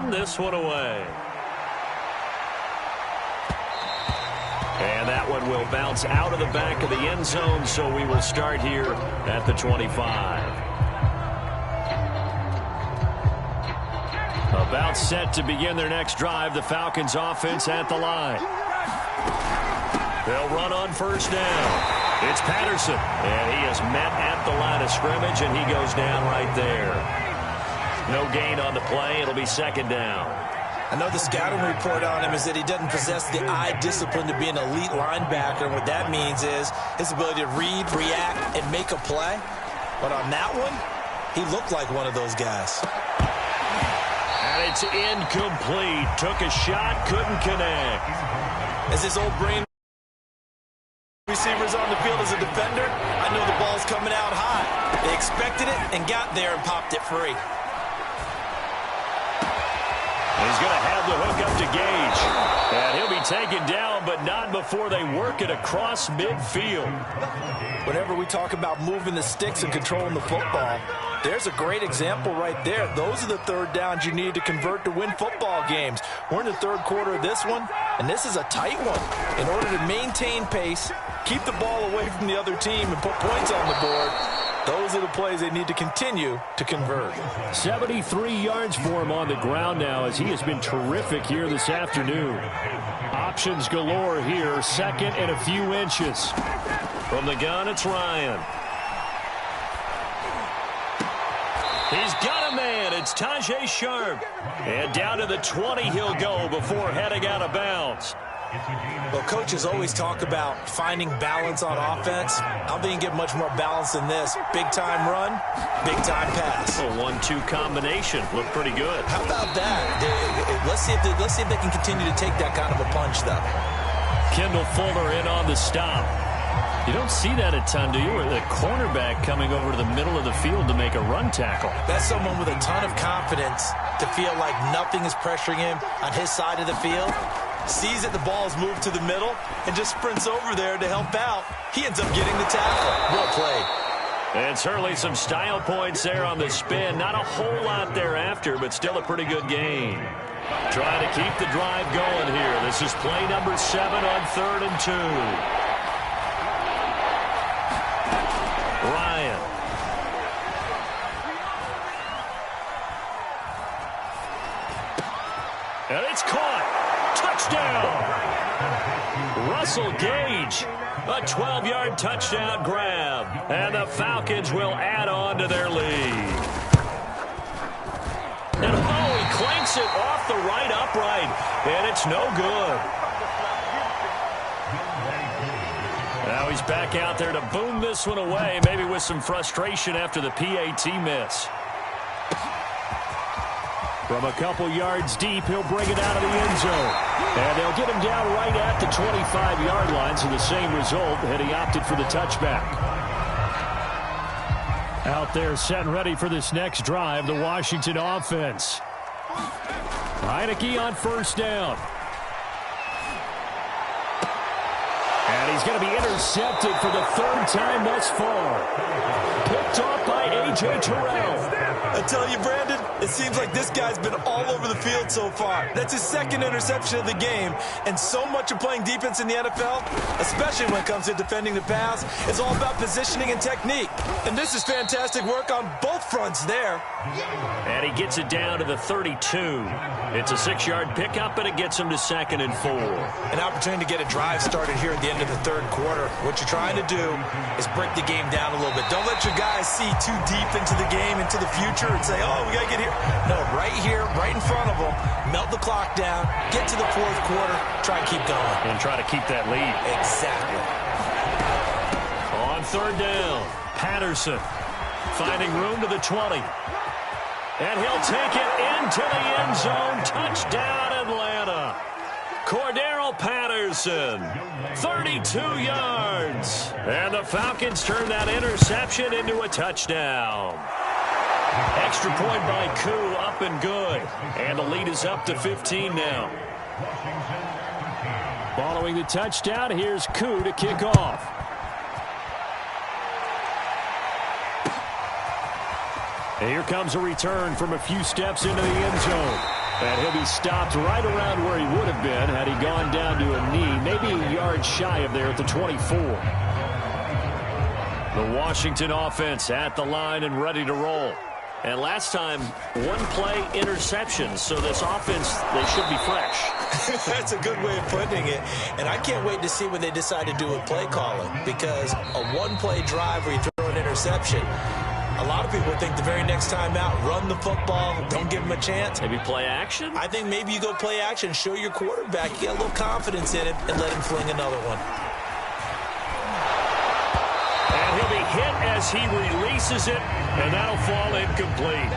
send this one away. And that one will bounce out of the back of the end zone, so we will start here at the 25. About set to begin their next drive, the Falcons offense at the line. They'll run on first down. It's Patterson, and he is met at the line of scrimmage, and he goes down right there. No gain on the play. It'll be second down. I know the scouting report on him is that he doesn't possess the eye discipline to be an elite linebacker, and what that means is his ability to read, react, and make a play. But on that one, he looked like one of those guys. And it's incomplete. Took a shot, couldn't connect. As his old brain receivers on the field as a defender, I know the ball's coming out high. They expected it and got there and popped it free. He's going to have the hook up to Gage. And he'll be taken down, but not before they work it across midfield. Whenever we talk about moving the sticks and controlling the football, there's a great example right there. Those are the third downs you need to convert to win football games. We're in the third quarter of this one, and this is a tight one. In order to maintain pace, keep the ball away from the other team, and put points on the board, those are the plays they need to continue to convert. 73 yards for him on the ground now, as he has been terrific here this afternoon. Options galore here, second and a few inches. From the gun, it's Ryan. He's got a man. It's Tajae Sharpe. And down to the 20 he'll go before heading out of bounds. Well, coaches always talk about finding balance on offense. I don't think you can get much more balance than this. Big-time run, big-time pass. A 1-2 combination. Looked pretty good. How about that? Let's see if they can continue to take that kind of a punch, though. Kendall Fuller in on the stop. You don't see that a ton, do you? Or the cornerback coming over to the middle of the field to make a run tackle. That's someone with a ton of confidence to feel like nothing is pressuring him on his side of the field. Sees that the ball is moved to the middle and just sprints over there to help out. He ends up getting the tackle. Well played. And certainly some style points there on the spin. Not a whole lot thereafter, but still a pretty good game. Trying to keep the drive going here. This is play number 7 on 3rd and 2. Ryan. And it's caught. Touchdown. Russell Gage. A 12-yard touchdown grab. And the Falcons will add on to their lead. And he clanks it off the right upright. And it's no good. Now he's back out there to boom this one away, maybe with some frustration after the PAT miss. From a couple yards deep, he'll bring it out of the end zone. And they'll get him down right at the 25-yard line, so the same result had he opted for the touchback. Out there set and ready for this next drive, the Washington offense. Heineke on first down. And he's going to be intercepted for the 3rd time thus far. Picked off by A.J. Terrell. I tell you, Brandon, it seems like this guy's been all over the field so far. That's his 2nd interception of the game. And so much of playing defense in the NFL, especially when it comes to defending the pass, is all about positioning and technique. And this is fantastic work on both fronts there. And he gets it down to the 32. It's a 6-yard pickup, and it gets him to 2nd and 4. An opportunity to get a drive started here at the end of the 3rd quarter. What you're trying to do is break the game down a little bit. Don't let your guys see too deep into the game, into the future, and say, oh, we got to get here. No, right here, right in front of them, melt the clock down, get to the 4th quarter, try and keep going. And try to keep that lead. Exactly. On 3rd down, Patterson finding room to the 20. And he'll take it into the end zone. Touchdown, Atlanta. Cordero Patterson, 32 yards. And the Falcons turn that interception into a touchdown. Extra point by Koo, up and good. And the lead is up to 15 now. Following the touchdown, here's Koo to kick off. And here comes a return from a few steps into the end zone. And he'll be stopped right around where he would have been had he gone down to a knee, maybe a yard shy of there at the 24. The Washington offense at the line and ready to roll. And last time, one play interception, so this offense, they should be fresh. That's a good way of putting it. And I can't wait to see what they decide to do with play calling, because a one-play drive where you throw an interception, a lot of people think the very next time out, run the football, don't give them a chance. Maybe play action? I think maybe you go play action, show your quarterback, you get a little confidence in him, and let him fling another one. And he'll be hit as he releases it, and that'll fall incomplete.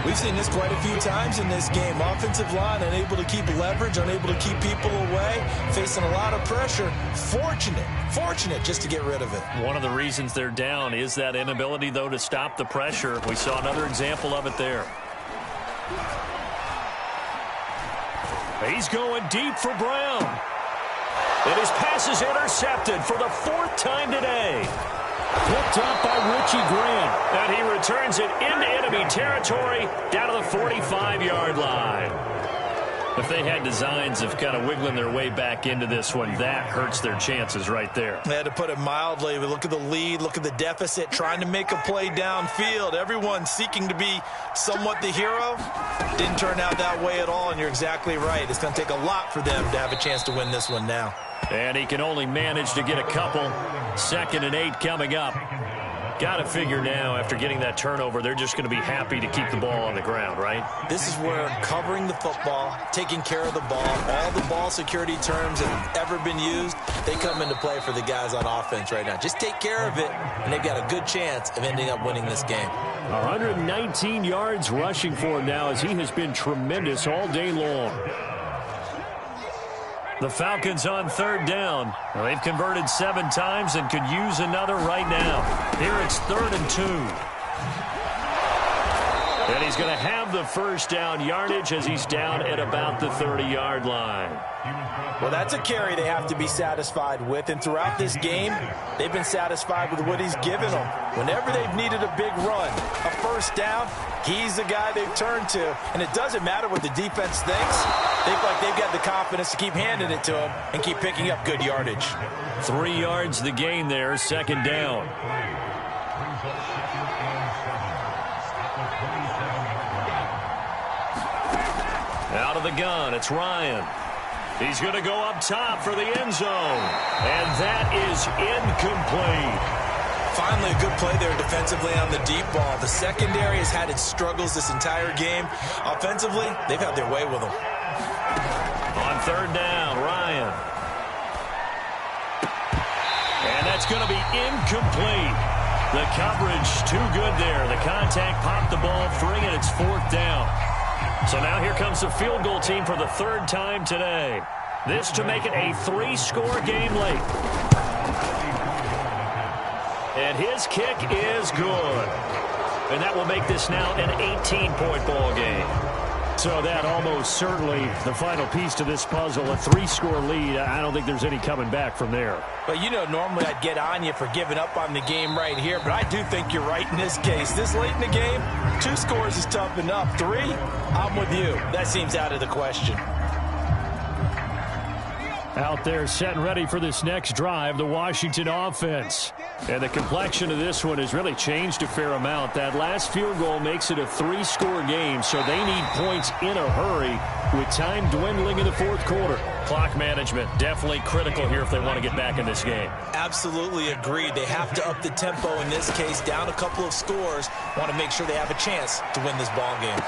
We've seen this quite a few times in this game. Offensive line unable to keep leverage, unable to keep people away, facing a lot of pressure. Fortunate just to get rid of it. One of the reasons they're down is that inability, though, to stop the pressure. We saw another example of it there. He's going deep for Brown. And his pass is intercepted for the fourth time today. Picked up by Richie Grant. And he returns it into enemy territory down to the 45-yard line. If they had designs of kind of wiggling their way back into this one, that hurts their chances right there. They had to put it mildly. We look at the lead, look at the deficit, trying to make a play downfield. Everyone seeking to be somewhat the hero. Didn't turn out that way at all, and you're exactly right. It's going to take a lot for them to have a chance to win this one now. And he can only manage to get a couple. 2nd and 8 coming up. Got to figure now, after getting that turnover, they're just going to be happy to keep the ball on the ground, right? This is where covering the football, taking care of the ball, all the ball security terms that have ever been used, they come into play for the guys on offense right now. Just take care of it, and they've got a good chance of ending up winning this game. 119 yards rushing for him now, as he has been tremendous all day long. The Falcons on 3rd down. Well, they've converted 7 times and could use another right now. Here it's 3rd and 2. And he's going to have the first down yardage as he's down at about the 30-yard line. Well, that's a carry they have to be satisfied with. And throughout this game, they've been satisfied with what he's given them. Whenever they've needed a big run, a first down, he's the guy they've turned to. And it doesn't matter what the defense thinks. They feel like they've got the confidence to keep handing it to him and keep picking up good yardage. 3 yards the gain there, 2nd down. Out of the gun, it's Ryan. He's going to go up top for the end zone. And that is incomplete. Finally, a good play there defensively on the deep ball. The secondary has had its struggles this entire game. Offensively, they've had their way with them. On 3rd down, Ryan. And that's going to be incomplete. The coverage too good there. The contact popped the ball free, and it's 4th down. So now here comes the field goal team for the 3rd time today. This to make it a 3-score game late. And his kick is good. And that will make this now an 18-point ball game. So that almost certainly the final piece to this puzzle, a 3-score lead. I don't think there's any coming back from there. But, you know, normally I'd get on you for giving up on the game right here, but I do think you're right in this case. This late in the game, 2 scores is tough enough. 3, I'm with you. That seems out of the question. Out there set and ready for this next drive, the Washington offense. And the complexion of this one has really changed a fair amount. That last field goal makes it a 3-score game, so they need points in a hurry with time dwindling in the 4th quarter. Clock management definitely critical here if they want to get back in this game. Absolutely agreed. They have to up the tempo in this case, down a couple of scores. Want to make sure they have a chance to win this ball game.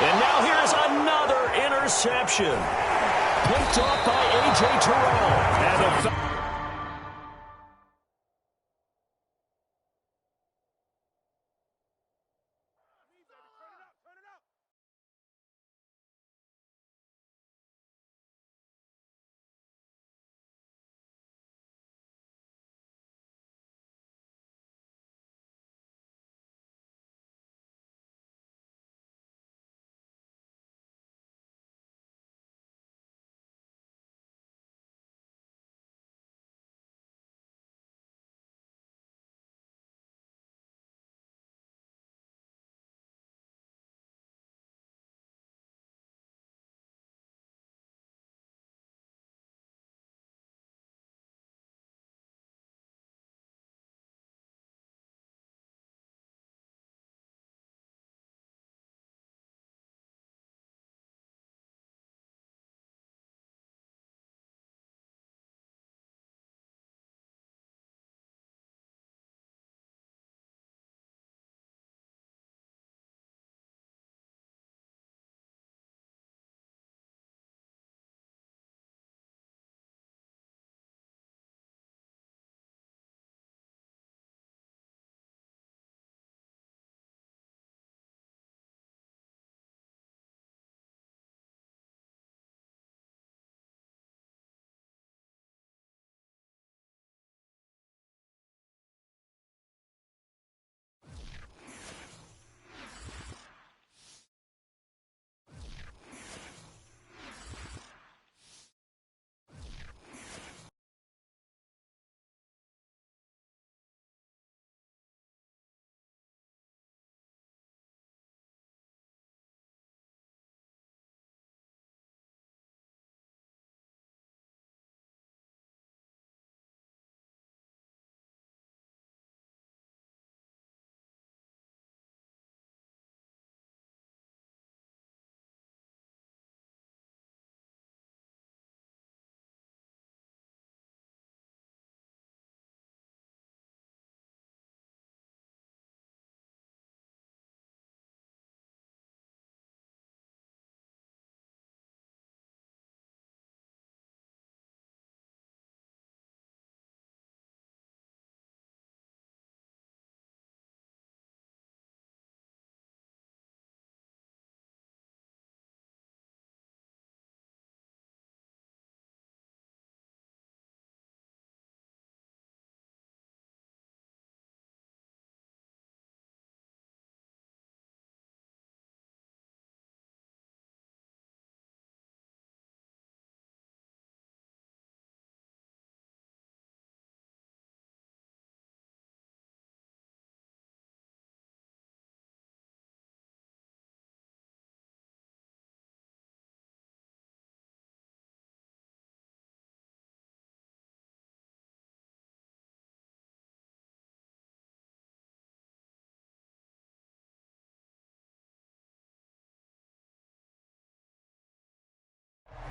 And now here's another interception. Picked off by A.J. Terrell. And the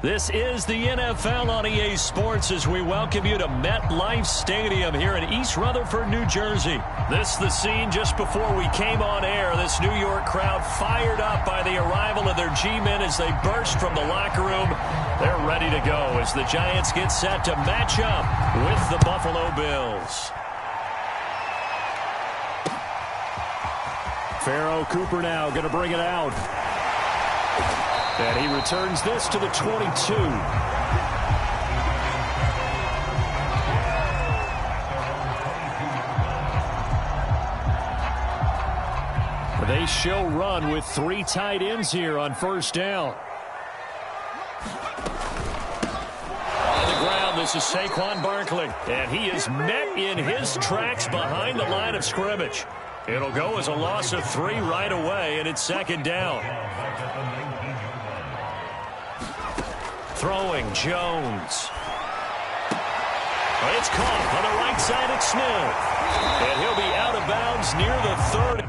This is the NFL on EA Sports as we welcome you to MetLife Stadium here in East Rutherford, New Jersey. This is the scene just before we came on air. This New York crowd fired up by the arrival of their G-men as they burst from the locker room. They're ready to go as the Giants get set to match up with the Buffalo Bills. Pharoh Cooper now going to bring it out. And he returns this to the 22. They show run with 3 tight ends here on first down. On the ground, this is Saquon Barkley. And he is met in his tracks behind the line of scrimmage. It'll go as a loss of 3 right away, and it's second down. Throwing, Jones. It's caught on the right side at Smith. And he'll be out of bounds near the 30.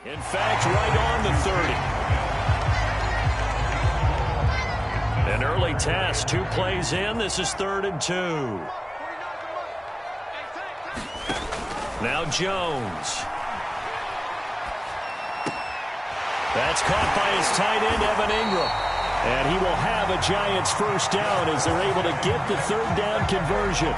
In fact, right on the 30. An early test, 2 plays in. This is 3rd and 2. Now Jones. That's caught by his tight end, Evan Ingram. And he will have a Giants first down as they're able to get the 3rd down conversion.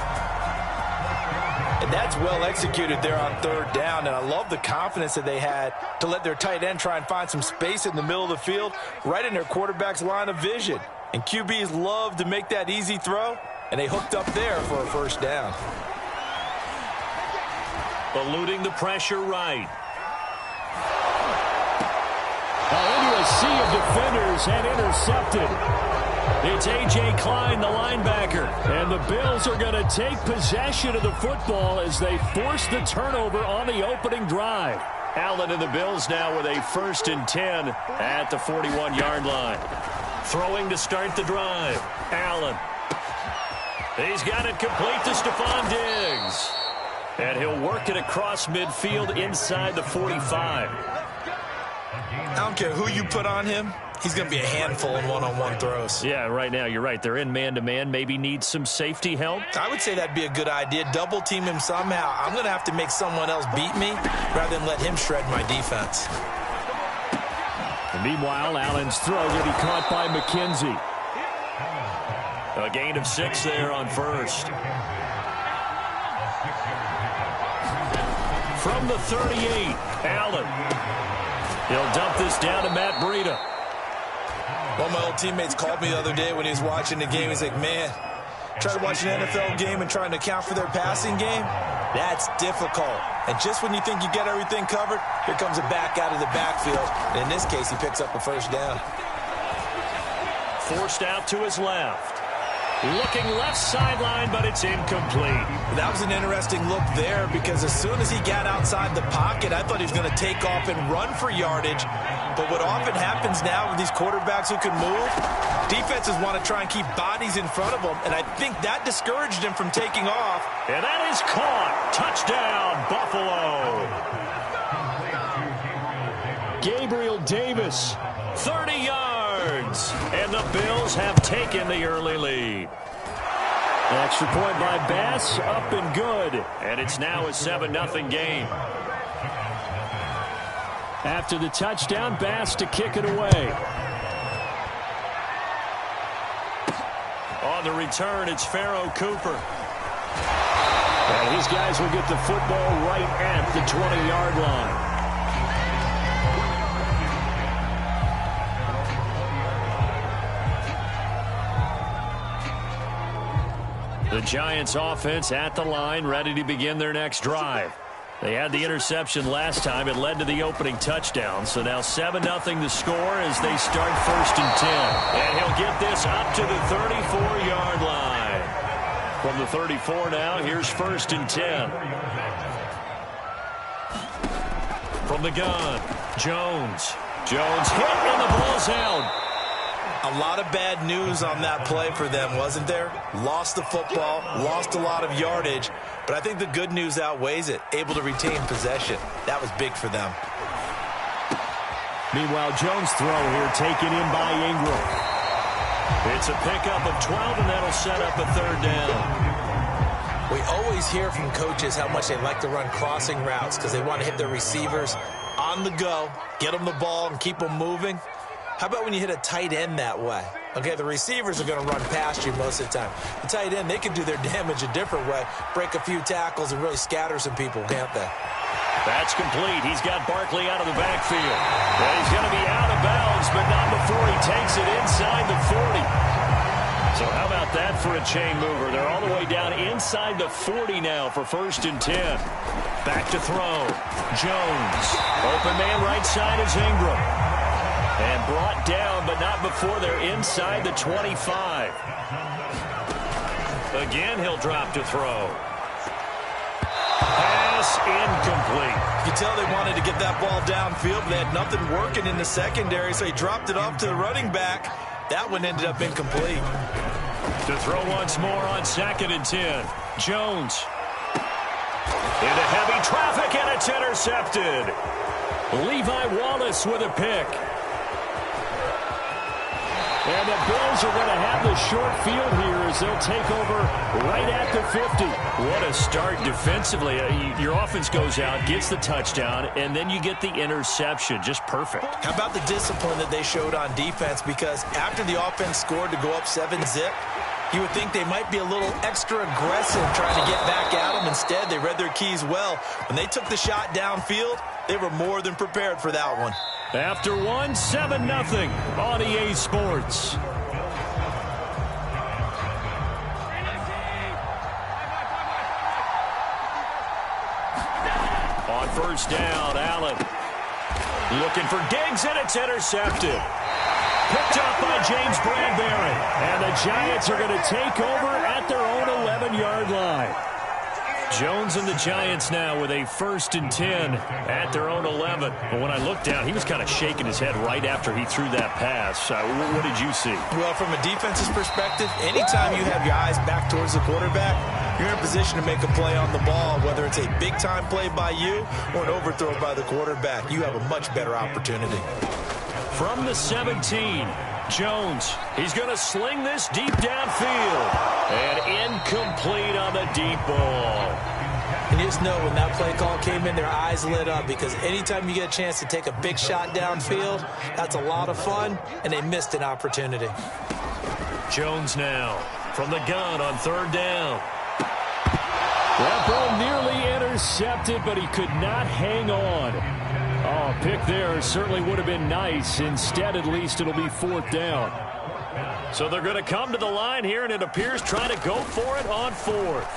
And that's well executed there on 3rd down, and I love the confidence that they had to let their tight end try and find some space in the middle of the field, right in their quarterback's line of vision. And QBs love to make that easy throw, and they hooked up there for a first down. Eluding the pressure right. Into a sea of defenders and intercepted. It's A.J. Klein, the linebacker. And the Bills are going to take possession of the football as they force the turnover on the opening drive. Allen and the Bills now with a 1st and 10 at the 41-yard line. Throwing to start the drive. Allen. He's got it complete to Stephon Diggs. And he'll work it across midfield inside the 45. I don't care who you put on him. He's going to be a handful in one-on-one throws. Yeah, right now, you're right. They're in man-to-man. Maybe needs some safety help. I would say that'd be a good idea. Double team him somehow. I'm going to have to make someone else beat me rather than let him shred my defense. And meanwhile, Allen's throw will be caught by McKenzie. A gain of 6 there on 1st. From the 38, Allen. He'll dump this down to Matt Breida. One of my old teammates called me the other day when he was watching the game. He's like, man, try to watch an NFL game and trying to account for their passing game? That's difficult. And just when you think you get everything covered, here comes a back out of the backfield. And in this case, he picks up a first down. Forced out to his left. Looking left sideline, but it's incomplete. That was an interesting look there because as soon as he got outside the pocket, I thought he was going to take off and run for yardage. But what often happens now with these quarterbacks who can move, defenses want to try and keep bodies in front of them, and I think that discouraged him from taking off. And that is caught. Touchdown, Buffalo. Gabriel Davis, 30 yards. And the Bills have taken the early lead. Extra point by Bass, up and good. And it's now a 7-0 game. After the touchdown, Bass to kick it away. On the return, it's Pharoh Cooper. And these guys will get the football right at the 20-yard line. The Giants offense at the line, ready to begin their next drive. They had the interception last time. It led to the opening touchdown. So now 7-0 the score as they start 1st and 10. And he'll get this up to the 34-yard line. From the 34 now, here's 1st and 10. From the gun, Jones. Jones hit and the ball's out. A lot of bad news on that play for them, wasn't there? Lost the football, lost a lot of yardage, but I think the good news outweighs it. Able to retain possession. That was big for them. Meanwhile, Jones' throw here taken in by Ingram. It's a pickup of 12, and that'll set up a 3rd down. We always hear from coaches how much they like to run crossing routes because they want to hit their receivers on the go, get them the ball, and keep them moving. How about when you hit a tight end that way? Okay, the receivers are going to run past you most of the time. The tight end, they can do their damage a different way, break a few tackles and really scatter some people, can't they? That's complete. He's got Barkley out of the backfield. And he's going to be out of bounds, but not before he takes it inside the 40. So how about that for a chain mover? They're all the way down inside the 40 now for 1st and 10. Back to throw. Jones. Open man right side is Ingram. And brought down, but not before they're inside the 25. Again, he'll drop to throw. Pass incomplete. You can tell they wanted to get that ball downfield, but they had nothing working in the secondary, so he dropped it off to the running back. That one ended up incomplete. To throw once more on 2nd and 10. Jones. Into heavy traffic, and it's intercepted. Levi Wallace with a pick. And the Bills are going to have the short field here as they'll take over right at the 50. What a start defensively. Your offense goes out, gets the touchdown, and then you get the interception. Just perfect. How about the discipline that they showed on defense? Because after the offense scored to go up 7-zip, you would think they might be a little extra aggressive trying to get back at them. Instead, they read their keys well. When they took the shot downfield, they were more than prepared for that one. After 7-0 on EA Sports. On 1st down, Allen. Looking for Diggs, and it's intercepted. Picked up by James Bradbury. And the Giants are going to take over at their own 11-yard line. Jones and the Giants now with a 1st and 10 at their own 11. But when I looked down, he was kind of shaking his head right after he threw that pass. What did you see? Well, from a defense's perspective, anytime you have your eyes back towards the quarterback, you're in a position to make a play on the ball, whether it's a big-time play by you or an overthrow by the quarterback. You have a much better opportunity. From the 17, Jones. He's going to sling this deep downfield. And incomplete on the deep ball. And you just know when that play call came in, their eyes lit up because anytime you get a chance to take a big shot downfield, that's a lot of fun, and they missed an opportunity. Jones now from the gun on 3rd down. That ball nearly intercepted, but he could not hang on. Oh, a pick there certainly would have been nice. Instead, at least, it'll be 4th down. So they're going to come to the line here, and it appears trying to go for it on 4th.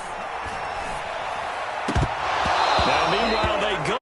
Now, meanwhile, they go.